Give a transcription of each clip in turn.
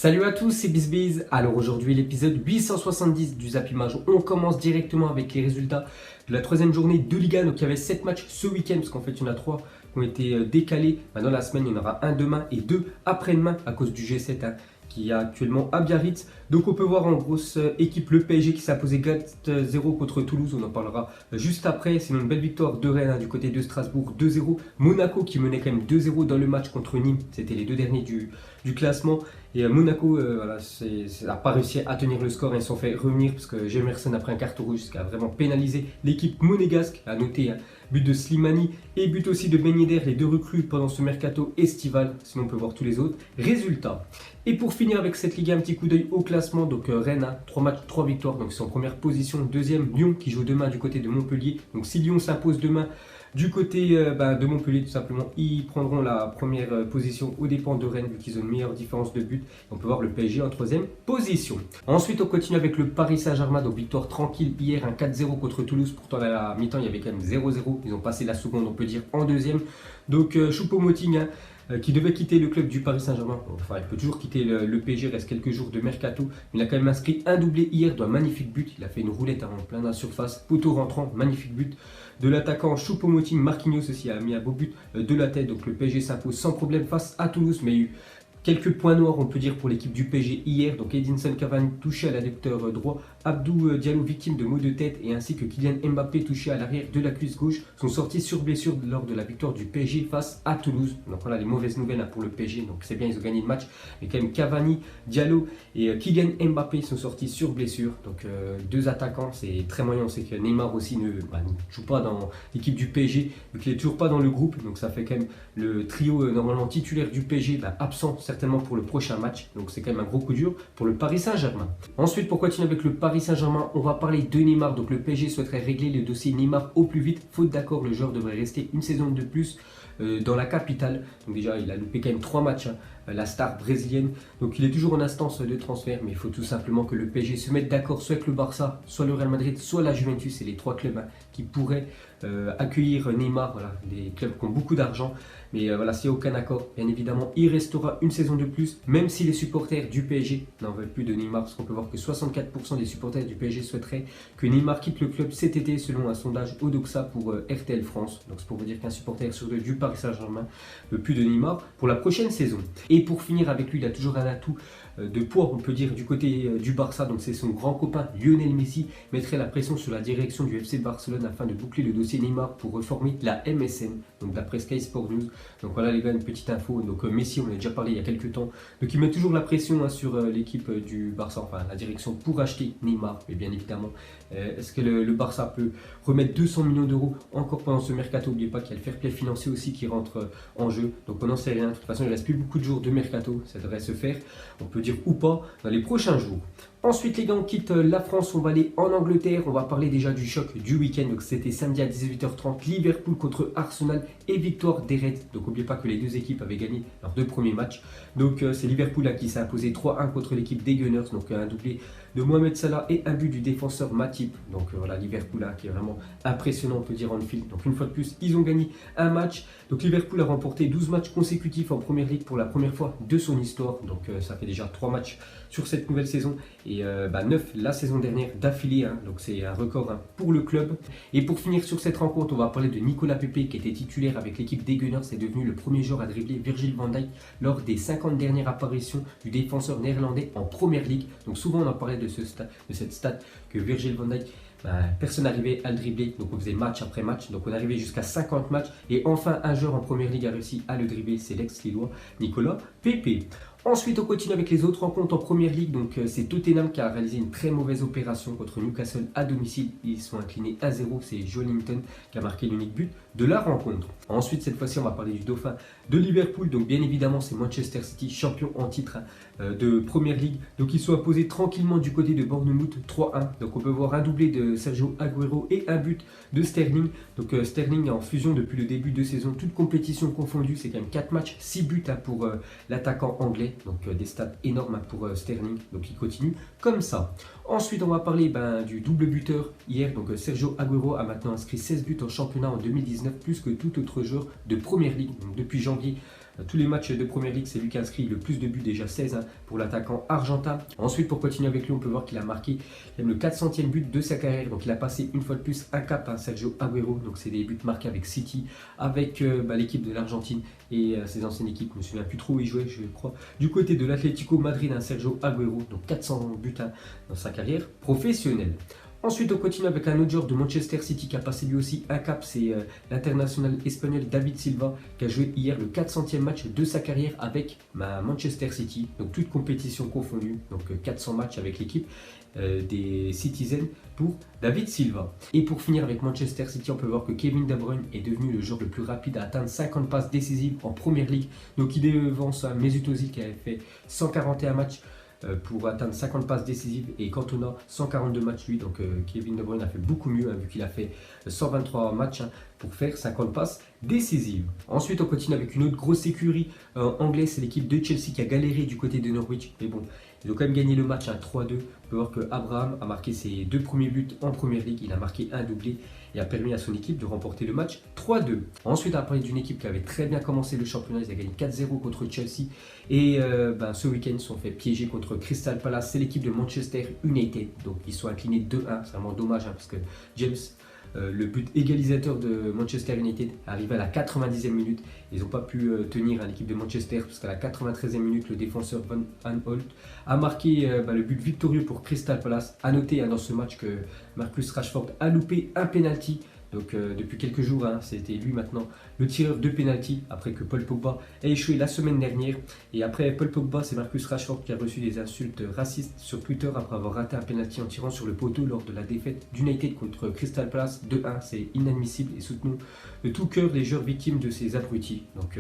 Salut à tous, c'est BizBiz. Alors aujourd'hui l'épisode 870 du Zap Image. On commence directement avec les résultats de la troisième journée de Liga. Donc il y avait 7 matchs ce week-end parce qu'en fait il y en a 3 qui ont été décalés. Dans la semaine il y en aura un demain et 2 après-demain à cause du G7 qui est actuellement à Biarritz. Donc on peut voir en grosse équipe le PSG qui s'est imposé 4-0 contre Toulouse, on en parlera juste après. Sinon une belle victoire de Rennes du côté de Strasbourg 2-0. Monaco qui menait quand même 2-0 dans le match contre Nîmes, c'était les deux derniers du classement. Et Monaco n'a pas réussi à tenir le score et ils se sont fait revenir parce que Gemerson a pris un carton rouge, ce qui a vraiment pénalisé l'équipe monégasque. À noter but de Slimani et but aussi de Ben Yedder, les deux recrues pendant ce mercato estival. Sinon on peut voir tous les autres résultats. Et pour finir avec cette Ligue, un petit coup d'œil au classement. Donc Rennes, 3 matchs, 3 victoires, donc ils sont en première position. Deuxième, Lyon qui joue demain du côté de Montpellier. Donc si Lyon s'impose demain du côté de Montpellier, tout simplement, ils prendront la première position aux dépens de Rennes vu qu'ils ont une meilleure différence de but. On peut voir le PSG en troisième position. Ensuite, on continue avec le Paris Saint-Germain. Donc victoire tranquille hier, un 4-0 contre Toulouse. Pourtant à la mi-temps, il y avait quand même 0-0. Ils ont passé la seconde, on peut dire, en deuxième. Donc Choupo-Moting qui devait quitter le club du Paris Saint-Germain. Enfin, il peut toujours quitter le PSG, il reste quelques jours de mercato. Il a quand même inscrit un doublé hier d'un magnifique but. Il a fait une roulette en plein dans la surface, poteau rentrant, magnifique but de l'attaquant Choupo-Moting. Marquinhos aussi a mis un beau but de la tête. Donc le PSG s'impose sans problème face à Toulouse, mais il y a eu quelques points noirs, on peut dire, pour l'équipe du PSG hier. Donc Edinson Cavani touché à l'adducteur droit, Abdou Diallo victime de maux de tête et ainsi que Kylian Mbappé touché à l'arrière de la cuisse gauche sont sortis sur blessure lors de la victoire du PSG face à Toulouse. Donc voilà les mauvaises nouvelles pour le PSG. Donc c'est bien, ils ont gagné le match, mais quand même Cavani, Diallo et Kylian Mbappé sont sortis sur blessure. Donc deux attaquants, c'est très moyen. On sait que Neymar aussi ne joue pas dans l'équipe du PSG vu qu'il n'est toujours pas dans le groupe. Donc ça fait quand même le trio normalement titulaire du PSG absent certainement pour le prochain match. Donc c'est quand même un gros coup dur pour le Paris Saint-Germain. Ensuite, pour continuer avec le Paris Saint-Germain, on va parler de Neymar. Donc le PSG souhaiterait régler le dossier Neymar au plus vite. Faute d'accord, le joueur devrait rester une saison de plus dans la capitale. Donc déjà, il a loupé quand même 3 matchs, la star brésilienne. Donc il est toujours en instance de transfert, mais il faut tout simplement que le PSG se mette d'accord soit avec le Barça, soit le Real Madrid, soit la Juventus. C'est les 3 clubs qui pourraient accueillir Neymar. Voilà, des clubs qui ont beaucoup d'argent. Mais voilà, s'il n'y a aucun accord, bien évidemment, il restera une saison de plus, même si les supporters du PSG n'en veulent plus de Neymar, parce qu'on peut voir que 64% des supporters du PSG souhaiteraient que Neymar quitte le club cet été, selon un sondage Odoxa pour RTL France. Donc c'est pour vous dire qu'un supporter sur 2 du Paris Saint-Germain ne veut plus de Neymar pour la prochaine saison. Et pour finir avec lui, il a toujours un atout de poids, on peut dire, du côté du Barça. Donc c'est son grand copain Lionel Messi mettrait la pression sur la direction du FC Barcelone afin de boucler le dossier Neymar pour reformer la MSN, donc d'après Sky Sport News. Donc voilà les gars, une petite info. Donc Messi, on en a déjà parlé il y a quelques temps. Donc il met toujours la pression sur l'équipe du Barça, enfin la direction, pour acheter Neymar. Mais bien évidemment, est-ce que le Barça peut remettre 200 millions d'euros encore pendant ce mercato? N'oubliez pas qu'il y a le fair play financier aussi qui rentre en jeu. Donc on n'en sait rien. De toute façon, il ne reste plus beaucoup de jours de mercato. Ça devrait se faire, on peut dire ou pas, dans les prochains jours. Ensuite les gars, on quitte la France, on va aller en Angleterre. On va parler déjà du choc du week-end. Donc c'était samedi à 18h30, Liverpool contre Arsenal et victoire des Reds. Donc n'oubliez pas que les deux équipes avaient gagné leurs 2 premiers matchs. Donc c'est Liverpool qui s'est imposé 3-1 contre l'équipe des Gunners. Donc un doublé de Mohamed Salah et un but du défenseur Matip. Donc voilà, Liverpool qui est vraiment impressionnant, on peut dire, en field. Donc une fois de plus, ils ont gagné un match. Donc Liverpool a remporté 12 matchs consécutifs en Première Ligue pour la première fois de son histoire. Donc ça fait déjà 3 matchs sur cette nouvelle saison et 9 la saison dernière d'affilée. Donc c'est un record pour le club. Et pour finir sur cette rencontre, on va parler de Nicolas Pepe qui était titulaire avec l'équipe des Gunners. C'est devenu le premier joueur à dribbler Virgil van Dijk lors des 50 dernières apparitions du défenseur néerlandais en Première Ligue. Donc souvent on en parlait de cette stat que Virgil van Dijk, personne n'arrivait à le dribbler, donc on faisait match après match, donc on arrivait jusqu'à 50 matchs et enfin un joueur en Première Ligue a réussi à le dribbler, c'est l'ex-lillois Nicolas Pepe. Ensuite, on continue avec les autres rencontres en Première Ligue. Donc, c'est Tottenham qui a réalisé une très mauvaise opération contre Newcastle à domicile. Ils sont inclinés à 0. C'est Joelinton qui a marqué l'unique but de la rencontre. Ensuite, cette fois-ci, on va parler du dauphin de Liverpool. Donc, bien évidemment, c'est Manchester City, champion en titre de Première Ligue. Donc, ils sont imposés tranquillement du côté de Bournemouth 3-1. Donc, on peut voir un doublé de Sergio Aguero et un but de Sterling. Donc, Sterling est en fusion depuis le début de saison, toute compétition confondue. C'est quand même 4 matchs, 6 buts pour l'attaquant anglais. Donc des stats énormes pour Sterling, donc il continue comme ça. Ensuite on va parler du double buteur hier, donc Sergio Aguero a maintenant inscrit 16 buts en championnat en 2019, plus que tout autre joueur de Première Ligue. Donc depuis janvier Tous les matchs de Première Ligue, c'est lui qui a inscrit le plus de buts, déjà 16 pour l'attaquant argentin. Ensuite, pour continuer avec lui, on peut voir qu'il a marqué le 400e but de sa carrière. Donc il a passé une fois de plus un cap, Sergio Agüero. Donc c'est des buts marqués avec City, avec l'équipe de l'Argentine et ses anciennes équipes. Je ne me souviens plus trop où il jouait, je crois. Du côté de l'Atlético Madrid, Sergio Agüero, donc 400 buts dans sa carrière professionnelle. Ensuite, on continue avec un autre joueur de Manchester City qui a passé lui aussi un cap, c'est l'international espagnol David Silva qui a joué hier le 400e match de sa carrière avec Manchester City, donc toute compétition confondue, donc 400 matchs avec l'équipe des Citizens pour David Silva. Et pour finir avec Manchester City, on peut voir que Kevin De Bruyne est devenu le joueur le plus rapide à atteindre 50 passes décisives en Première Ligue, donc il devance Mesut Özil qui avait fait 141 matchs pour atteindre 50 passes décisives et Cantona 142 matchs lui, donc Kevin De Bruyne a fait beaucoup mieux vu qu'il a fait 123 matchs pour faire 50 passes décisives. Ensuite on continue avec une autre grosse écurie anglaise, c'est l'équipe de Chelsea qui a galéré du côté de Norwich, mais bon, ils ont quand même gagné le match 3-2. On peut voir que Abraham a marqué ses 2 premiers buts en Première Ligue, il a marqué un doublé et a permis à son équipe de remporter le match 3-2. Ensuite, on a parlé d'une équipe qui avait très bien commencé le championnat, ils ont gagné 4-0 contre Chelsea et ce week-end ils se sont fait piéger contre Crystal Palace, c'est l'équipe de Manchester United. Donc ils sont inclinés 2-1, c'est vraiment dommage parce que James, le but égalisateur de Manchester United, arrivé à la 90e minute. Ils n'ont pas pu tenir l'équipe de Manchester parce qu'à la 93e minute, le défenseur Van Aanholt a marqué le but victorieux pour Crystal Palace. A noter dans ce match que Marcus Rashford a loupé un penalty. Donc depuis quelques jours, c'était lui maintenant le tireur de penalty après que Paul Pogba a échoué la semaine dernière. Et après Paul Pogba, c'est Marcus Rashford qui a reçu des insultes racistes sur Twitter après avoir raté un penalty en tirant sur le poteau lors de la défaite d'United contre Crystal Palace 2-1. C'est inadmissible et soutenons de tout cœur les joueurs victimes de ces abrutis. Donc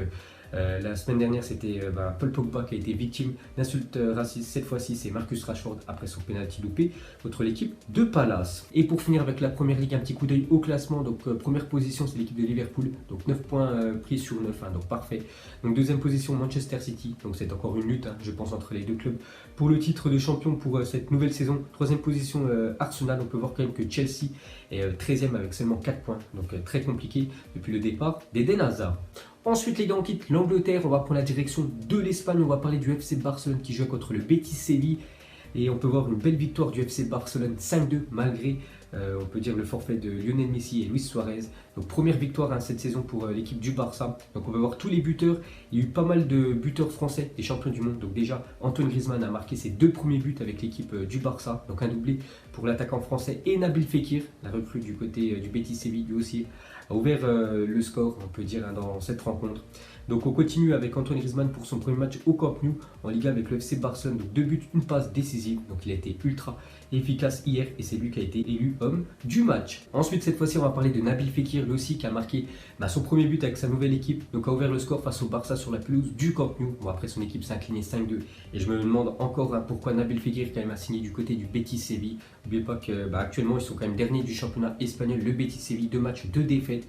la semaine dernière, c'était Paul Pogba qui a été victime d'insultes racistes. Cette fois-ci, c'est Marcus Rashford après son penalty loupé contre l'équipe de Palace. Et pour finir avec la Première Ligue, un petit coup d'œil au classement. Donc première position, c'est l'équipe de Liverpool. Donc 9 points pris sur 9, donc parfait. Donc deuxième position, Manchester City. Donc c'est encore une lutte, je pense, entre les deux clubs pour le titre de champion pour cette nouvelle saison. Troisième position, Arsenal. On peut voir quand même que Chelsea est 13e avec seulement 4 points. Donc très compliqué depuis le départ d'Eden Hazard. Ensuite, les gars, on quitte l'Angleterre, on va prendre la direction de l'Espagne, on va parler du FC Barcelone qui joue contre le Betis Séville. Et on peut voir une belle victoire du FC Barcelone 5-2 malgré, on peut dire, le forfait de Lionel Messi et Luis Suarez. Donc première victoire cette saison pour l'équipe du Barça. Donc on va voir tous les buteurs. Il y a eu pas mal de buteurs français, des champions du monde. Donc déjà, Antoine Griezmann a marqué ses 2 premiers buts avec l'équipe du Barça. Donc un doublé pour l'attaquant français. Et Nabil Fekir, la recrue du côté du Betis Séville, lui aussi a ouvert le score, on peut dire, dans cette rencontre. Donc on continue avec Antoine Griezmann pour son premier match au Camp Nou en Liga avec le FC Barcelone. Donc 2 buts, une passe décisive. Donc il a été ultra efficace hier et c'est lui qui a été élu homme du match. Ensuite, cette fois-ci, on va parler de Nabil Fekir, lui aussi qui a marqué son premier but avec sa nouvelle équipe. Donc a ouvert le score face au Barça sur la pelouse du Camp Nou. Bon, après son équipe s'est inclinée 5-2 et je me demande encore pourquoi Nabil Fekir quand même a signé du côté du Betis Séville. N'oubliez pas que actuellement ils sont quand même derniers du championnat espagnol, le Betis Séville, 2 matchs, 2 défaites.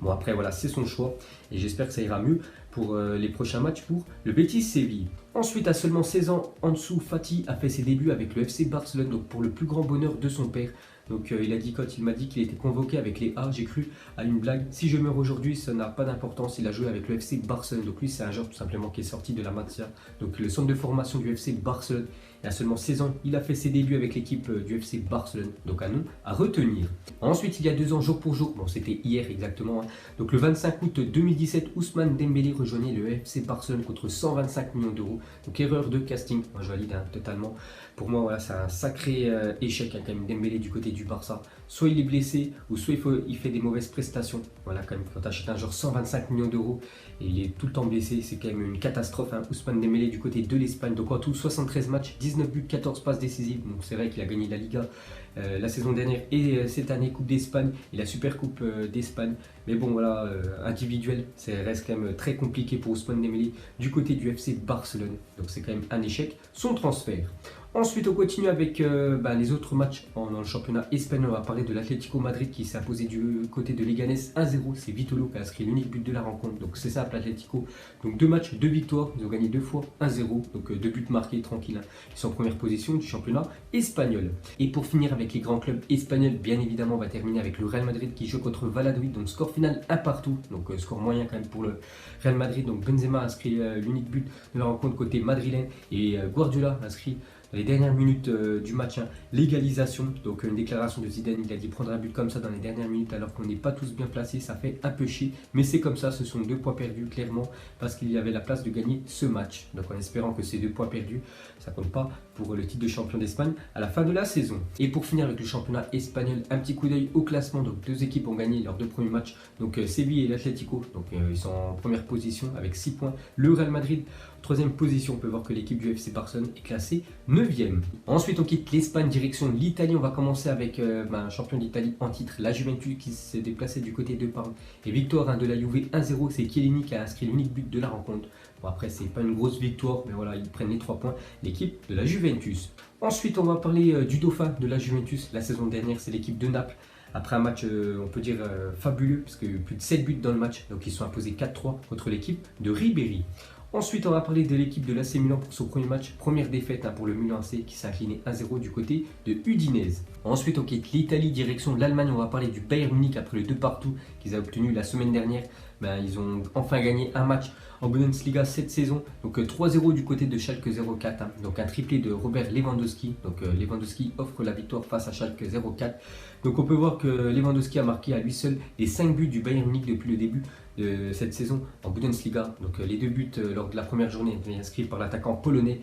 Bon, après voilà, c'est son choix et j'espère que ça ira mieux pour les prochains matchs pour le Betis Séville. Ensuite, à seulement 16 ans, Ansu Fati a fait ses débuts avec le FC Barcelone, donc pour le plus grand bonheur de son père. Donc il a dit, quand il m'a dit qu'il était convoqué avec les A, j'ai cru à une blague. Si je meurs aujourd'hui, ça n'a pas d'importance. Il a joué avec le FC Barcelone. Donc lui, c'est un joueur tout simplement qui est sorti de la Masia, donc le centre de formation du FC Barcelone. Et à seulement 16 ans, il a fait ses débuts avec l'équipe du FC Barcelone. Donc un nom à retenir. Ensuite, il y a 2 ans, jour pour jour, bon c'était hier exactement, donc le 25 août 2017, Ousmane Dembélé rejoignait le FC Barcelone contre 125 millions d'euros. Donc erreur de casting, moi je valide totalement. Pour moi, voilà, c'est un sacré échec quand même Dembélé du côté du Barça. Soit il est blessé, ou soit il fait des mauvaises prestations. Voilà, quand même, quand tu achètes un joueur 125 millions d'euros et il est tout le temps blessé, c'est quand même une catastrophe. Ousmane Dembélé du côté de l'Espagne. Donc en tout, 73 matchs, 19 buts, 14 passes décisives. Donc c'est vrai qu'il a gagné la Liga la saison dernière et cette année Coupe d'Espagne et la Super Coupe d'Espagne. Mais bon, voilà, individuel, ça reste quand même très compliqué pour Ousmane Dembélé du côté du FC Barcelone. Donc c'est quand même un échec, son transfert. Ensuite, on continue avec les autres matchs dans le championnat espagnol. On va parler de l'Atlético Madrid qui s'est imposé du côté de Leganés 1-0. C'est Vitolo qui a inscrit l'unique but de la rencontre. Donc c'est simple, l'Atlético. Donc 2 matchs, 2 victoires. Ils ont gagné 2 fois 1-0. Donc 2 buts marqués, tranquille, hein. Ils sont en première position du championnat espagnol. Et pour finir avec les grands clubs espagnols, bien évidemment, on va terminer avec le Real Madrid qui joue contre Valladolid. Donc score final 1 partout. Donc score moyen quand même pour le Real Madrid. Donc Benzema a inscrit l'unique but de la rencontre côté madrilène. Et Guardiola a inscrit dans les dernières minutes du match, hein, l'égalisation. Donc une déclaration de Zidane, il a dit prendre un but comme ça dans les dernières minutes alors qu'on n'est pas tous bien placés, ça fait un peu chier. Mais c'est comme ça, ce sont 2 points perdus clairement parce qu'il y avait la place de gagner ce match. Donc en espérant que ces 2 points perdus, ça compte pas pour le titre de champion d'Espagne à la fin de la saison. Et pour finir avec le championnat espagnol, un petit coup d'œil au classement. Donc 2 équipes ont gagné leurs 2 premiers matchs. Donc Séville et l'Atlético, donc ils sont en première position avec 6 points. Le Real Madrid, 3e position, on peut voir que l'équipe du FC Barcelone est classée 9e. Ensuite, on quitte l'Espagne, direction l'Italie. On va commencer avec un champion d'Italie en titre, la Juventus, qui s'est déplacée du côté de Parme. Et victoire de la Juve 1-0, c'est Chiellini qui a inscrit l'unique but de la rencontre. Bon, après, c'est pas une grosse victoire, mais voilà, ils prennent les 3 points, l'équipe de la Juventus. Ensuite, on va parler du dauphin de la Juventus. La saison dernière, c'est l'équipe de Naples. Après un match, on peut dire fabuleux, parce que plus de 7 buts dans le match, donc ils sont imposés 4-3 contre l'équipe de Ribéry. Ensuite, on va parler de l'équipe de l'AC Milan pour son premier match. Première défaite pour le Milan AC qui s'est incliné 1-0 du côté de Udinese. Ensuite, on quitte l'Italie, direction l'Allemagne. On va parler du Bayern Munich après le 2 partout qu'ils ont obtenu la semaine dernière. Ils ont enfin gagné un match en Bundesliga cette saison. Donc 3-0 du côté de Schalke 04. Donc un triplé de Robert Lewandowski. Donc Lewandowski offre la victoire face à Schalke 04. Donc on peut voir que Lewandowski a marqué à lui seul les 5 buts du Bayern Munich depuis le début de cette saison en Bundesliga. Donc les 2 buts lors de la première journée étaient inscrits par l'attaquant polonais.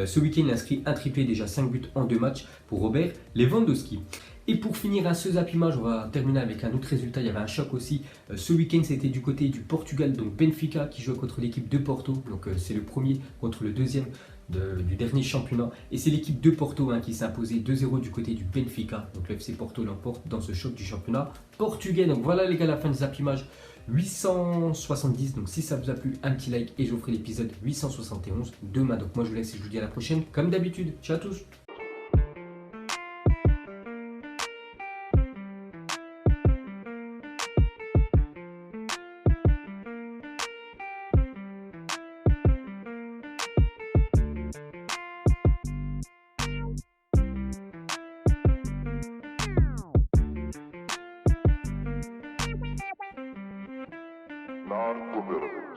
Ce week-end, il a inscrit un triplé, déjà 5 buts en 2 matchs pour Robert Lewandowski. Et pour finir ce zappimage, on va terminer avec un autre résultat. Il y avait un choc aussi. Ce week-end, c'était du côté du Portugal, donc Benfica qui joue contre l'équipe de Porto. Donc c'est le premier contre le deuxième du dernier championnat. Et c'est l'équipe de Porto qui s'est imposée 2-0 du côté du Benfica. Donc le FC Porto l'emporte dans ce choc du championnat portugais. Donc voilà les gars, la fin du zappimage 870. Donc si ça vous a plu, un petit like et je vous ferai l'épisode 871 demain. Donc moi je vous laisse et je vous dis à la prochaine comme d'habitude. Ciao à tous. Non-formidable.